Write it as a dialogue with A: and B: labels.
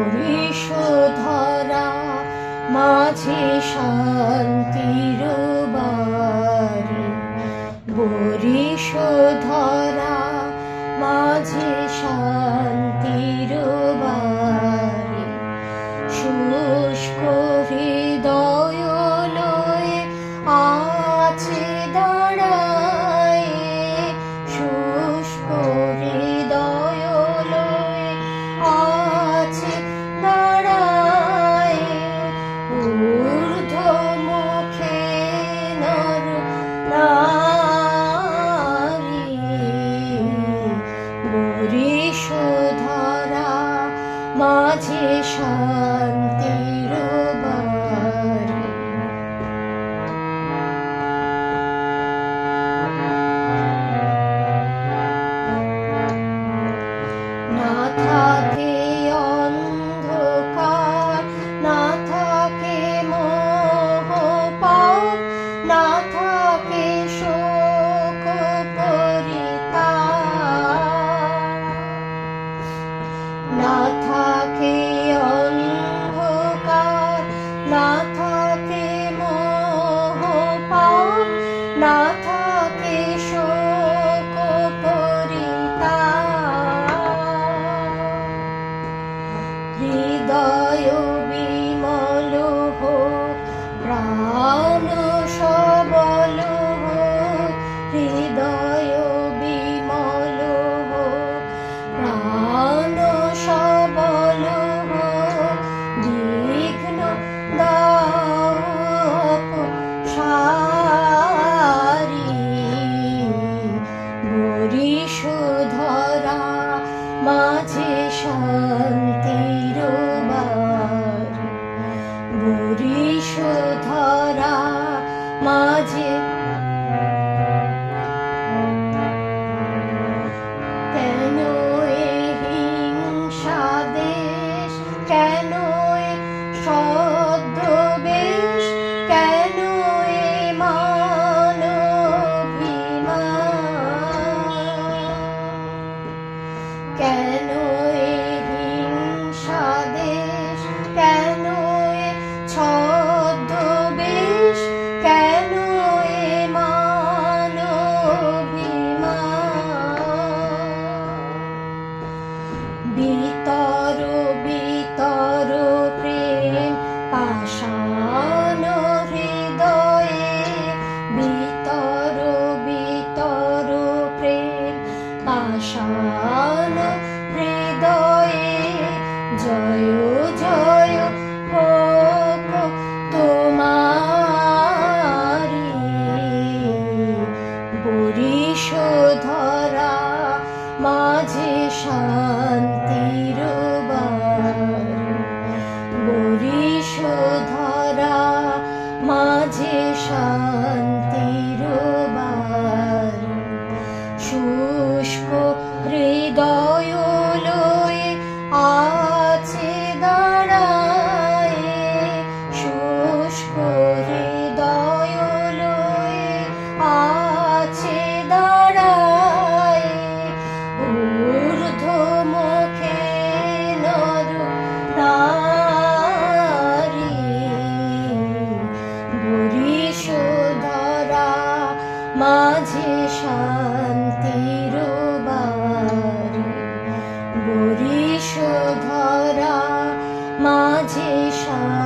A: বরিশধরা মাঝে শান্তির বাড়ি, বরিশধরা মাঝে শান্তির বাড়ি। শুষ্ক হৃদয় লয়ে আছে দাঁড়ায়, শুষ্ক হৃদয় লয়ে আছে দাঁড়ায়। ঊর্ধ্ব মুখে নর নারী, বরিশধরা মাঝে শান্তির বাড়ি। না থাকে অন্ধকার, না থাকে মোহপাপ, না থাকে শোক পরিতাপ, না থাকে অন্ধকার, না থাকে মোহপাপ, না থাকে শোক পরিতাপ। হৃদয় বিমল হোক, প্রাণ সবল হোক, হৃদয় বিমল হোক, প্রাণ সবল হোক। বিঘ্ন দাপ সারি, বরিশধরা মাঝে শান্তির বাড়ি, বরিশধরা মাঝে। কেন এ হিংসা দেশ, কেন এ ছদ্মবেশ, কেন এ মানবিমান, কেন এ হিংসা দেশ, কেন এ ছদ্মবেশ, কেন এ মানবিমান। বিতর বিতর প্রেম পাষাণ হৃদয়ে, বিতর বিতর প্রেম পাষাণ হৃদয়ে। জয় জয় হোক তোমারি, বরিশধরা মাঝে শান্তির বাড়ি, বরিশধরা মাঝে শান্তির বাড়ি। শুষ্ক হৃদয় লয়ে আছে দাঁড়ায়, শুষ্ক হৃদয় লয়ে আছে দাঁড়ায়। ঊর্ধ্ব মুখে নর নারী, বরিশধরা মাঝে শান্তির বাড়ি, বরিশধরা মাঝে শান্তি।